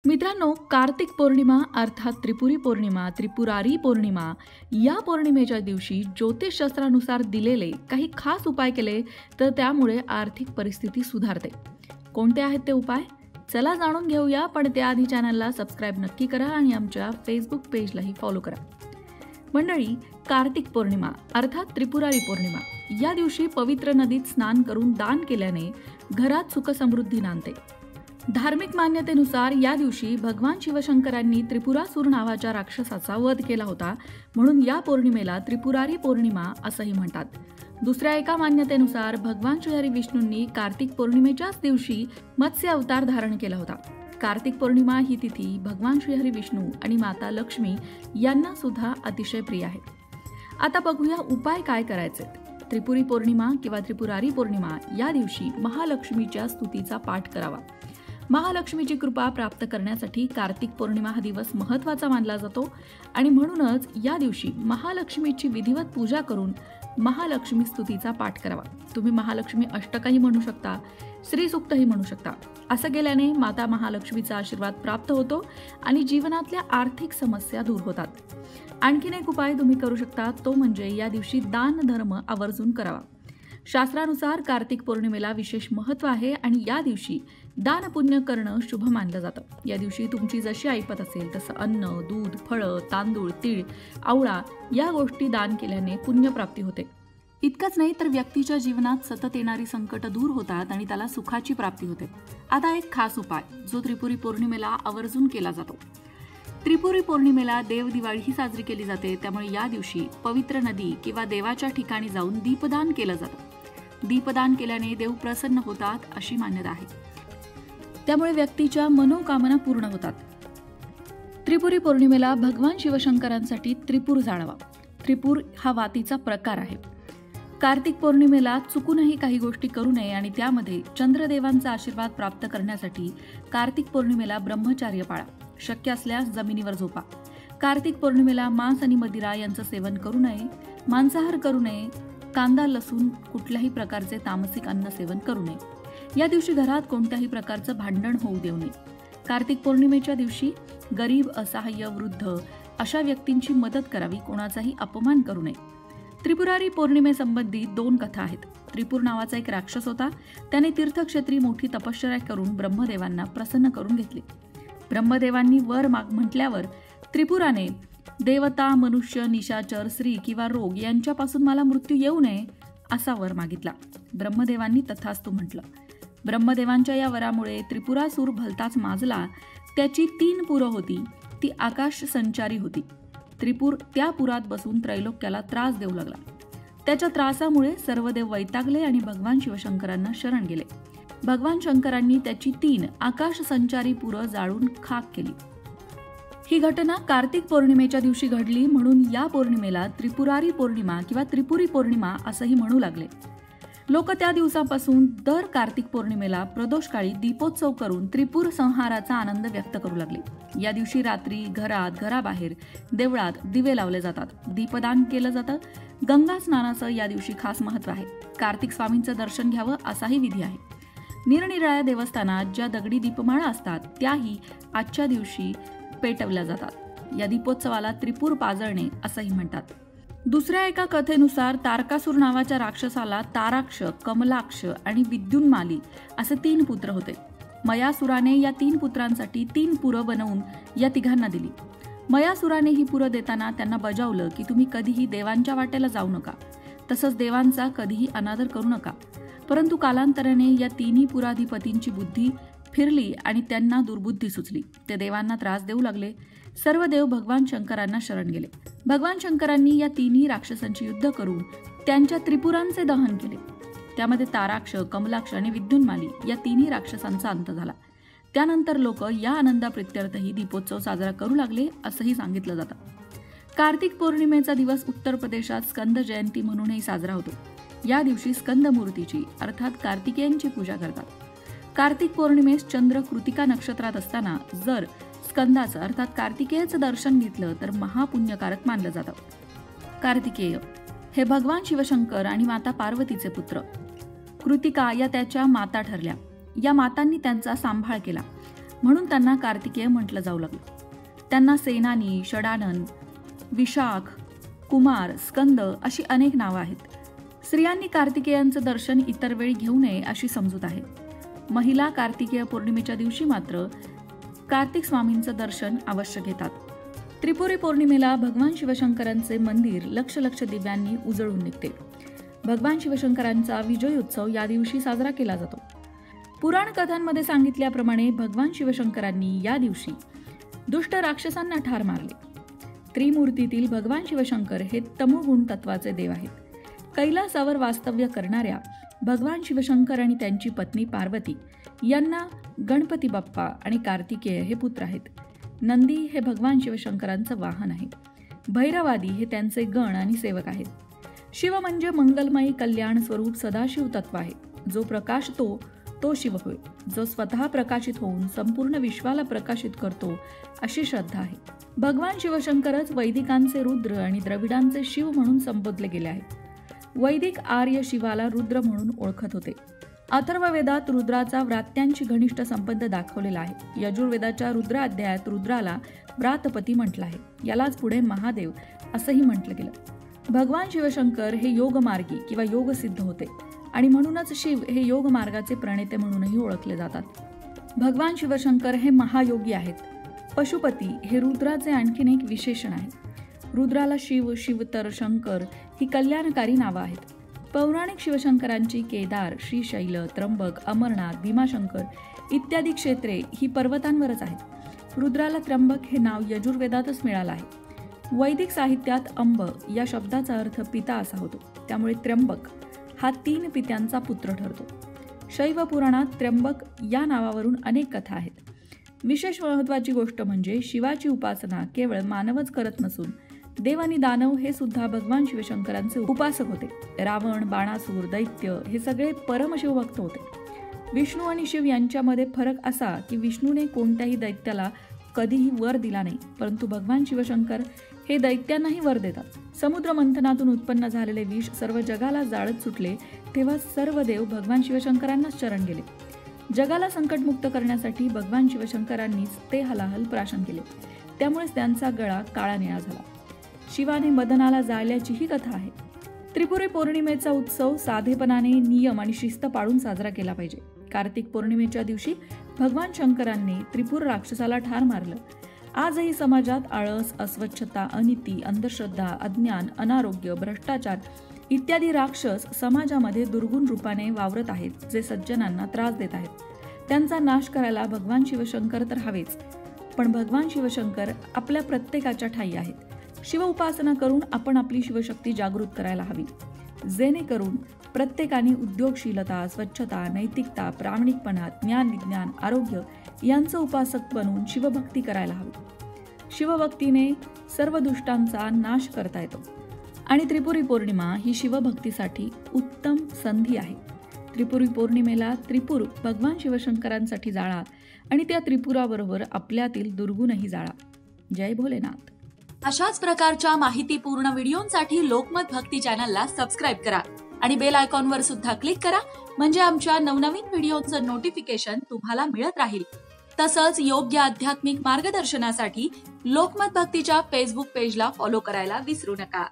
मित्रांनो, कार्तिक पौर्णिमा अर्थात त्रिपुरी पौर्णिमा, त्रिपुरारी पौर्णिमा या पौर्णिमेच्या दिवशी ज्योतिषशास्त्रानुसार दिलेले काही खास उपाय केले तर त्यामुळे आर्थिक परिस्थिती सुधारते. कोणते आहेत ते उपाय? चला जाणून घेऊया, पण त्याआधी चॅनलला सबस्क्राईब नक्की करा आणि आमच्या फेसबुक पेजलाही फॉलो करा. मंडळी, कार्तिक पौर्णिमा अर्थात त्रिपुरारी पौर्णिमा या दिवशी पवित्र नदीत स्नान करून दान केल्याने घरात सुखसमृद्धी नांदते. धार्मिक मान्यतेनुसार या दिवशी भगवान शिवशंकरांनी त्रिपुरासूर नावाच्या राक्षसाचा वध केला होता, म्हणून या पौर्णिमेला त्रिपुरारी पौर्णिमा असंही म्हणतात. दुसऱ्या एका मान्यतेनुसार भगवान श्रीहरी विष्णूंनी कार्तिक पौर्णिमेच्याच दिवशी मत्स्य अवतार धारण केला होता. कार्तिक पौर्णिमा ही तिथी भगवान श्रीहरी विष्णू आणि माता लक्ष्मी यांना सुद्धा अतिशय प्रिय आहे. आता बघूया उपाय काय करायचे. त्रिपुरी पौर्णिमा किंवा त्रिपुरारी पौर्णिमा या दिवशी महालक्ष्मीच्या स्तुतीचा पाठ करावा. महालक्ष्मीची कृपा प्राप्त करण्यासाठी कार्तिक पौर्णिमा हा दिवस महत्त्वाचा मानला जातो आणि म्हणूनच या दिवशी महालक्ष्मीची विधिवत पूजा करून महालक्ष्मी स्तुतीचा पाठ करावा. तुम्ही महालक्ष्मी अष्टकही म्हणू शकता, श्रीसूक्तही म्हणू शकता. असं केल्याने माता महालक्ष्मीचा आशीर्वाद प्राप्त होतो आणि जीवनातल्या आर्थिक समस्या दूर होतात. आणखीन एक उपाय तुम्ही करू शकता, तो म्हणजे या दिवशी दान धर्म आवर्जून करावा. शास्त्रानुसार कार्तिक पौर्णिमेला विशेष महत्त्व आहे आणि या दिवशी दान पुण्य करणं शुभ मानलं जातं. या दिवशी तुमची जशी ऐपत असेल तसं अन्न, दूध, फळं, तांदूळ, तीळ, आवळा या गोष्टी दान केल्याने पुण्यप्राप्ती होते. इतकंच नाही तर व्यक्तीच्या जीवनात सतत येणारी संकट दूर होतात आणि त्याला सुखाची प्राप्ती होते. आता एक खास उपाय जो त्रिपुरी पौर्णिमेला आवर्जून केला जातो. त्रिपुरी पौर्णिमेला देव दिवाळीही साजरी केली जाते, त्यामुळे या दिवशी पवित्र नदी किंवा देवाच्या ठिकाणी जाऊन दीपदान केलं जातं. दीपदान केल्याने देव प्रसन्न होतात अशी मान्यता आहे. त्यामुळे व्यक्तीच्या मनोकामना पूर्ण होतात. त्रिपुरी पौर्णिमेला भगवान शिवशंकरांसाठी त्रिपूर जाळावा. त्रिपूर हा वातीचा प्रकार आहे. कार्तिक पौर्णिमेला चुकूनही काही गोष्टी करू नये आणि त्यामध्ये चंद्रदेवांचा आशीर्वाद प्राप्त करण्यासाठी कार्तिक पौर्णिमेला ब्रह्मचर्य पाळा. शक्य असल्यास जमिनीवर झोपा. कार्तिक पौर्णिमेला मांस आणि मदिरा यांचं सेवन करू नये, मांसाहार करू नये, कांदा लसूण कुठल्याही प्रकारचे तामसिक अन्न सेवन करू नये. या दिवशी घरात कोणत्याही प्रकारचं भांडण होऊ देऊ नये. कार्तिक पौर्णिमेच्या दिवशी गरीब, असहाय्य, वृद्ध अशा व्यक्तींची मदत करावी, कोणाचाही अपमान करू नये. त्रिपुरारी पौर्णिमेसंबंधी 2 कथा आहेत. त्रिपूर नावाचा एक राक्षस होता. त्याने तीर्थक्षेत्री मोठी तपश्चर्या करून ब्रह्मदेवांना प्रसन्न करून घेतले. ब्रह्मदेवांनी वर म्हटल्यावर त्रिपुराने देवता, मनुष्य, निशाचर, स्त्री किंवा रोग यांच्यापासून मला मृत्यू येऊ नये असा वर मागितला. ब्रह्मदेवांनी तथास्तु म्हटलं. ब्रह्मदेवांच्या या वरामुळे त्रिपुरासूर भलताच माजला. त्याची 3 पुरं होती, ती आकाश संचारी होती. त्रिपूर त्या पुरात बसून त्रैलोक्याला त्रास देऊ लागला. त्याच्या त्रासामुळे सर्व देव वैतागले आणि भगवान शिवशंकरांना शरण गेले. भगवान शंकरांनी त्याची 3 आकाश संचारी पुरं जाळून खाक केली. ही घटना कार्तिक पौर्णिमेच्या दिवशी घडली, म्हणून या पौर्णिमेला त्रिपुरारी पौर्णिमा किंवा त्रिपुरी पौर्णिमा असंही म्हणू लागले. लोक त्या दिवसापासून दर कार्तिक पौर्णिमेला प्रदोषकाळी दीपोत्सव करून त्रिपूर संहाराचा आनंद व्यक्त करू लागले. या दिवशी रात्री घरात, घराबाहेर, देवळात दिवे लावले जातात, दीपदान केलं जातं. गंगा स्नानाचं या दिवशी खास महत्त्व आहे. कार्तिक स्वामींचं दर्शन घ्यावं असाही विधी आहे. निरनिराळ्या देवस्थानात ज्या दगडी दीपमाळा असतात त्याही आजच्या दिवशी पेटवल्या जातात. या दीपोत्सवाला त्रिपूर पाजळणे असंही म्हणतात. दुसऱ्या एका कथेनुसार तारकासूर नावाच्या राक्षसाला ताराक्ष, कमलाक्ष आणि विद्युन्माली असे 3 पुत्र होते. मयासुराने या 3 पुत्रांसाठी 3 पुरं बनवून या तिघांना दिली. मयासुराने ही पुरं देताना त्यांना बजावलं की तुम्ही कधीही देवांच्या वाटेला जाऊ नका, तसंच देवांचा कधीही अनादर करू नका. परंतु कालांतराने या 3ही पुराधिपतींची बुद्धी फिरली आणि त्यांना दुर्बुद्धी सुचली. ते देवांना त्रास देऊ लागले. सर्व देव भगवान शंकरांना शरण गेले. भगवान शंकरांनी या 3ही राक्षसांची युद्ध करून त्यांच्या त्रिपुरांचे दहन केले. त्यामध्ये ताराक्ष, कमलाक्ष आणि विद्युन्माली या 3ही राक्षसांचा अंत झाला. त्यानंतर लोक या आनंदाप्रित्यर्थही दीपोत्सव साजरा करू लागले असंही सांगितलं जातं. कार्तिक पौर्णिमेचा दिवस उत्तर प्रदेशात स्कंद जयंती म्हणूनही साजरा होतो. या दिवशी स्कंद मूर्तीची अर्थात कार्तिकेयांची पूजा करतात. कार्तिक पौर्णिमेस चंद्र कृतिका नक्षत्रात असताना जर स्कंदाचं अर्थात कार्तिकेयचं दर्शन घेतलं तर महापुण्यकारक मानलं जातं. कार्तिकेय हे भगवान शिवशंकर आणि माता पार्वतीचे पुत्र. कृतिका या त्याच्या माता ठरल्या. या मातांनी त्यांचा सांभाळ केला. म्हणून त्यांना कार्तिकेय म्हटलं जाऊ लागलं. त्यांना सेनानी, षडानन, विशाख, कुमार, स्कंद अशी अनेक नावं आहेत. स्त्रियांनी कार्तिकेयांचं दर्शन इतर वेळी घेऊ नये अशी समजूत आहे. महिला कार्तिकेय पौर्णिमेच्या दिवशी मात्र कार्तिक स्वामींचं दर्शन अवश्य घेतात. त्रिपुरी पौर्णिमेला भगवान शिवशंकरांचे मंदिर लक्ष लक्ष दिव्यांनी उजळून निघते. भगवान शिवशंकरांचा विजय उत्सव या दिवशी साजरा केला जातो. पुराण कथांमध्ये सांगितल्याप्रमाणे भगवान शिवशंकरांनी या दिवशी दुष्ट राक्षसांना ठार मारले. त्रिमूर्तीतील भगवान शिवशंकर हे तमोगुण तत्वाचे देव आहेत. कैलासावर वास्तव्य करणाऱ्या भगवान शिवशंकर आणि त्यांची पत्नी पार्वती यांना गणपती बाप्पा आणि कार्तिकेय हे पुत्र आहेत. नंदी हे भगवान शिवशंकरांचं वाहन आहे. भैरवादी हे त्यांचे गण आणि सेवक आहेत. शिव म्हणजे मंगलमयी कल्याण स्वरूप सदाशिव तत्व आहे. जो प्रकाशतो तो शिव होय. जो स्वतः प्रकाशित होऊन संपूर्ण विश्वाला प्रकाशित करतो अशी श्रद्धा आहे. भगवान शिवशंकरच वैदिकांचे रुद्र आणि द्रविडांचे शिव म्हणून संबोधले गेले आहेत. वैदिक आर्य शिवाला रुद्र म्हणून ओळखत होते. अथर्ववेदात रुद्राचा व्रात्यांशी घनिष्ठ संबंध दाखवलेला आहे. यजुर्वेदाच्या रुद्र अध्यायात रुद्राला व्रातपती म्हटलं आहे. यालाच पुढे महादेव असंही म्हटलं गेलं. भगवान शिवशंकर हे योगमार्गी किंवा योगसिद्ध होते आणि म्हणूनच शिव हे योग मार्गाचे प्रणेते म्हणूनही ओळखले जातात. भगवान शिवशंकर हे महायोगी आहेत. पशुपती हे रुद्राचे आणखीन एक विशेषण आहे. रुद्राला शिव, शिवतर, शंकर ही कल्याणकारी नावं आहेत. पौराणिक शिवशंकरांची केदार, श्रीशैल, त्र्यंबक, अमरनाथ, भीमाशंकर इत्यादी क्षेत्रे ही पर्वतांवरच आहेत. रुद्राला त्र्यंबक हे नाव यजुर्वेदातच मिळालं आहे. वैदिक साहित्यात अंब या शब्दाचा अर्थ पिता असा होतो. त्यामुळे त्र्यंबक हा 3 पित्यांचा पुत्र ठरतो. शैव पुराणात त्र्यंबक या नावावरून अनेक कथा आहेत. विशेष महत्त्वाची गोष्ट म्हणजे शिवाची उपासना केवळ मानवच करत नसून देव आणि दानव हे सुद्धा भगवान शिवशंकरांचे उपासक होते. रावण, बाणासूर, दैत्य हे सगळे परमशिवभक्त होते. विष्णू आणि शिव यांच्यामध्ये फरक असा की विष्णूने कोणत्याही दैत्याला कधीही वर दिला नाही, परंतु भगवान शिवशंकर हे दैत्यांनाही वर देतात. समुद्र मंथनातून उत्पन्न झालेले विष सर्व जगाला जाळत सुटले तेव्हा सर्व देव भगवान शिवशंकरांनाच शरण गेले. जगाला संकटमुक्त करण्यासाठी भगवान शिवशंकरांनीच ते हलाहल प्राशन केले. त्यामुळेच त्यांचा गळा काळा निळा झाला. शिवाने मदनाला जाळल्याची ही कथा आहे. त्रिपुरी पौर्णिमेचा उत्सव साधेपणाने, नियम आणि शिस्त पाळून साजरा केला पाहिजे. कार्तिक पौर्णिमेच्या दिवशी भगवान शंकरांनी त्रिपुर राक्षसाला ठार मारलं. आजही समाजात आळस, अस्वच्छता, अनिती, अंधश्रद्धा, अज्ञान, अनारोग्य, भ्रष्टाचार इत्यादी राक्षस समाजामध्ये दुर्गुण रूपाने वावरत आहेत, जे सज्जनांना त्रास देत आहेत. त्यांचा नाश करायला भगवान शिवशंकर तर हवेच, पण भगवान शिवशंकर आपल्या प्रत्येकाच्या ठायी आहेत. शिव उपासना करून आपण आपली शिवशक्ती जागृत करायला हवी, जेणेकरून प्रत्येकाने उद्योगशीलता, स्वच्छता, नैतिकता, प्रामाणिकपणा, ज्ञान, विज्ञान, आरोग्य यांचं उपासक बनून शिवभक्ती करायला हवी. शिवभक्तीने सर्व दुष्टांचा नाश करता येतो आणि त्रिपुरी पौर्णिमा ही शिवभक्तीसाठी उत्तम संधी आहे. त्रिपुरी पौर्णिमेला त्रिपूर भगवान शिवशंकरांसाठी जाळा आणि त्या त्रिपुराबरोबर आपल्यातील दुर्गुणही जाळा. जय भोलेनाथ. अशाच प्रकारच्या माहितीपूर्ण व्हिडिओंसाठी लोकमत भक्ती चॅनलला सबस्क्राईब करा आणि बेल आयकॉनवर सुद्धा क्लिक करा, म्हणजे आमच्या नवनवीन व्हिडिओचं नोटिफिकेशन तुम्हाला मिळत राहील. तसंच योग्य आध्यात्मिक मार्गदर्शनासाठी लोकमत भक्तीच्या फेसबुक पेजला फॉलो करायला विसरू नका.